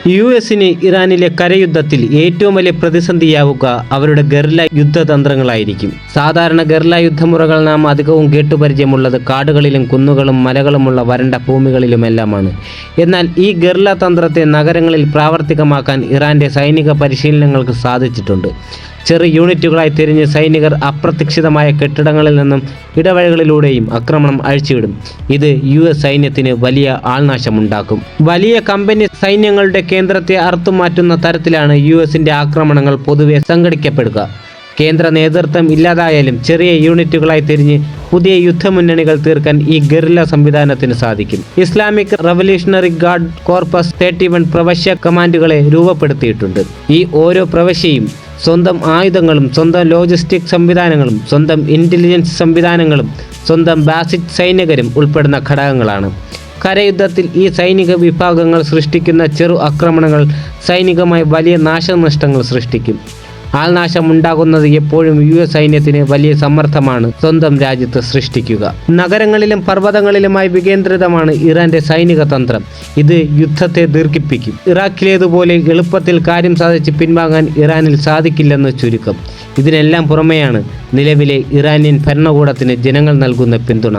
യുഎസിന് ഇറാനിലെ കരയുദ്ധത്തിൽ ഏറ്റവും വലിയ പ്രതിസന്ധിയാവുക അവരുടെ ഗറില്ല യുദ്ധതന്ത്രങ്ങളായിരിക്കും. സാധാരണ ഗറില്ല യുദ്ധമുറകൾ നാം അധികവും കേട്ടുപരിചയമുള്ളത് കാടുകളിലും കുന്നുകളും മലകളുമുള്ള വരണ്ട ഭൂമികളിലുമെല്ലാമാണ്. എന്നാൽ ഈ ഗറില്ല തന്ത്രത്തെ നഗരങ്ങളിൽ പ്രാവർത്തികമാക്കാൻ ഇറാന്റെ സൈനിക പരിശീലനങ്ങൾക്ക് സാധിച്ചിട്ടുണ്ട്. ചെറു യൂണിറ്റുകളായി തിരിഞ്ഞ് സൈനികർ അപ്രതീക്ഷിതമായ കെട്ടിടങ്ങളിൽ നിന്നും ഇടവഴികളിലൂടെയും ആക്രമണം അഴിച്ചുവിടും. ഇത് US സൈന്യത്തിന് വലിയ ആൾനാശമുണ്ടാക്കും. വലിയ കമ്പനി സൈന്യങ്ങളുടെ കേന്ദ്രത്തെ അറുത്തുമാറ്റുന്ന തരത്തിലാണ് USന്റെ ആക്രമണങ്ങൾ പൊതുവെ സംഘടിക്കപ്പെടുക. കേന്ദ്ര നേതൃത്വം ഇല്ലാതായാലും ചെറിയ യൂണിറ്റുകളായി തിരിഞ്ഞ് പുതിയ യുദ്ധമുന്നണികൾ തീർക്കാൻ ഈ ഗറില്ല സംവിധാനത്തിന് സാധിക്കും. Islamic revolutionary guard corpus 31 പ്രവശ്യ കമാൻഡുകളെ രൂപപ്പെടുത്തിയിട്ടുണ്ട്. ഈ ഓരോ പ്രവശ്യയും സ്വന്തം ആയുധങ്ങളും സ്വന്തം ലോജിസ്റ്റിക് സംവിധാനങ്ങളും സ്വന്തം ഇൻ്റലിജൻസ് സംവിധാനങ്ങളും സ്വന്തം ബാസിക് സൈനികരും ഉൾപ്പെടുന്ന ഘടകങ്ങളാണ്. കരയുദ്ധത്തിൽ ഈ സൈനിക വിഭാഗങ്ങൾ സൃഷ്ടിക്കുന്ന ചെറു ആക്രമണങ്ങൾ സൈനികമായി വലിയ നാശനഷ്ടങ്ങൾ സൃഷ്ടിക്കും. ആൾനാശം ഉണ്ടാകുന്നത് എപ്പോഴും US സൈന്യത്തിന് വലിയ സമ്മർദ്ദമാണ് സ്വന്തം രാജ്യത്ത് സൃഷ്ടിക്കുക. നഗരങ്ങളിലും പർവ്വതങ്ങളിലുമായി വികേന്ദ്രിതമാണ് ഇറാന്റെ സൈനിക തന്ത്രം. ഇത് യുദ്ധത്തെ ദീർഘിപ്പിക്കും. ഇറാഖിലേതുപോലെ എളുപ്പത്തിൽ കാര്യം സാധിച്ച് പിൻവാങ്ങാൻ ഇറാനിൽ സാധിക്കില്ലെന്ന് ചുരുക്കം. ഇതിനെല്ലാം പുറമെയാണ് നിലവിലെ ഇറാനിയൻ ഭരണകൂടത്തിന് ജനങ്ങൾ നൽകുന്ന പിന്തുണ.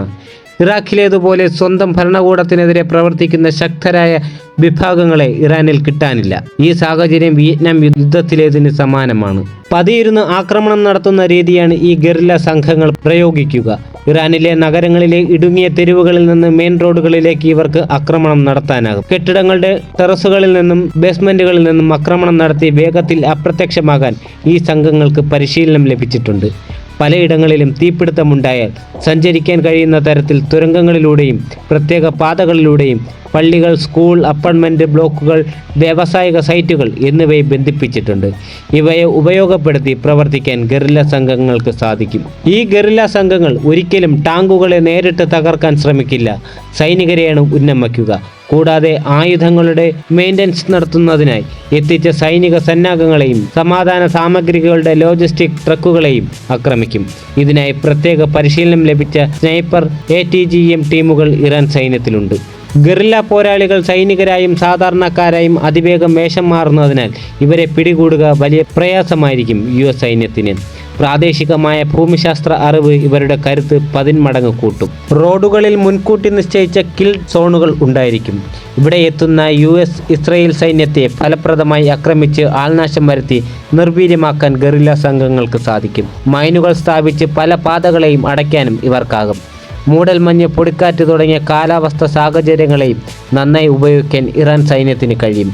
ഇറാഖിലേതുപോലെ സ്വന്തം ഭരണകൂടത്തിനെതിരെ പ്രവർത്തിക്കുന്ന ശക്തരായ വിഭാഗങ്ങളെ ഇറാനിൽ കിട്ടാനില്ല. ഈ സാഹചര്യം വിയറ്റ്നാം യുദ്ധത്തിലേതിന് സമാനമാണ്. പതിയിരുന്ന് ആക്രമണം നടത്തുന്ന രീതിയാണ് ഈ ഗറില്ല സംഘങ്ങൾ പ്രയോഗിക്കുക. ഇറാനിലെ നഗരങ്ങളിലെ ഇടുങ്ങിയ തെരുവുകളിൽ നിന്ന് മെയിൻ റോഡുകളിലേക്ക് ഇവർക്ക് ആക്രമണം നടത്താനാകും. കെട്ടിടങ്ങളുടെ ടെറസുകളിൽ നിന്നും ബേസ്മെന്റുകളിൽ നിന്നും ആക്രമണം നടത്തി വേഗത്തിൽ അപ്രത്യക്ഷമാകാൻ ഈ സംഘങ്ങൾക്ക് പരിശീലനം ലഭിച്ചിട്ടുണ്ട്. പലയിടങ്ങളിലും തീപിടുത്തമുണ്ടായാൽ സഞ്ചരിക്കാൻ കഴിയുന്ന തരത്തിൽ തുരങ്കങ്ങളിലൂടെയും പ്രത്യേക പാതകളിലൂടെയും പള്ളികൾ, സ്കൂൾ, അപ്പാർട്ട്മെൻറ്റ് ബ്ലോക്കുകൾ, വ്യാവസായിക സൈറ്റുകൾ എന്നിവയെ ബന്ധിപ്പിച്ചിട്ടുണ്ട്. ഇവയെ ഉപയോഗപ്പെടുത്തി പ്രവർത്തിക്കാൻ ഗറില്ല സംഘങ്ങൾക്ക് സാധിക്കും. ഈ ഗറില്ല സംഘങ്ങൾ ഒരിക്കലും ടാങ്കുകളെ നേരിട്ട് തകർക്കാൻ ശ്രമിക്കില്ല. സൈനികരെയാണ് ഉന്നം വയ്ക്കുക. കൂടാതെ ആയുധങ്ങളുടെ മെയിൻ്റനൻസ് നടത്തുന്നതിനായി എത്തിച്ച സൈനിക സന്നാഹങ്ങളെയും സമാധാന സാമഗ്രികളുടെ ലോജിസ്റ്റിക് ട്രക്കുകളെയും ആക്രമിക്കും. ഇതിനായി പ്രത്യേക പരിശീലനം ലഭിച്ച സ്നൈപ്പർ ATGM ടീമുകൾ ഇറാൻ സൈന്യത്തിലുണ്ട്. ഗറില്ല പോരാളികൾ സൈനികരായും സാധാരണക്കാരായും അതിവേഗം വേഷം മാറുന്നതിനാൽ ഇവരെ പിടികൂടുക വലിയ പ്രയാസമായിരിക്കും US സൈന്യത്തിന്. പ്രാദേശികമായ ഭൂമിശാസ്ത്ര അറിവ് ഇവരുടെ കരുത്ത് 10 മടങ്ങ് കൂട്ടും. റോഡുകളിൽ മുൻകൂട്ടി നിശ്ചയിച്ച കിൽ സോണുകൾ ഉണ്ടായിരിക്കും. ഇവിടെ എത്തുന്ന US ഇസ്രായേൽ സൈന്യത്തെ ഫലപ്രദമായി ആക്രമിച്ച് ആൾനാശം വരുത്തി നിർവീര്യമാക്കാൻ ഗറില്ല സംഘങ്ങൾക്ക് സാധിക്കും. മൈനുകൾ സ്ഥാപിച്ച് പല പാതകളെയും അടയ്ക്കാനും ഇവർക്കാകും. മൂടൽമഞ്ഞ്, പൊടിക്കാറ്റ് തുടങ്ങിയ കാലാവസ്ഥ സാഹചര്യങ്ങളെയും നന്നായി ഉപയോഗിക്കാൻ ഇറാൻ സൈന്യത്തിന് കഴിയും.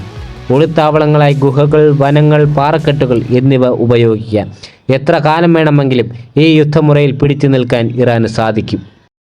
ഒളിത്താവളങ്ങളായി ഗുഹകൾ, വനങ്ങൾ, പാറക്കെട്ടുകൾ എന്നിവ ഉപയോഗിക്കാം. എത്ര കാലം വേണമെങ്കിലും ഈ യുദ്ധമുറയിൽ പിടിച്ചു നിൽക്കാൻ ഇറാന് സാധിക്കും.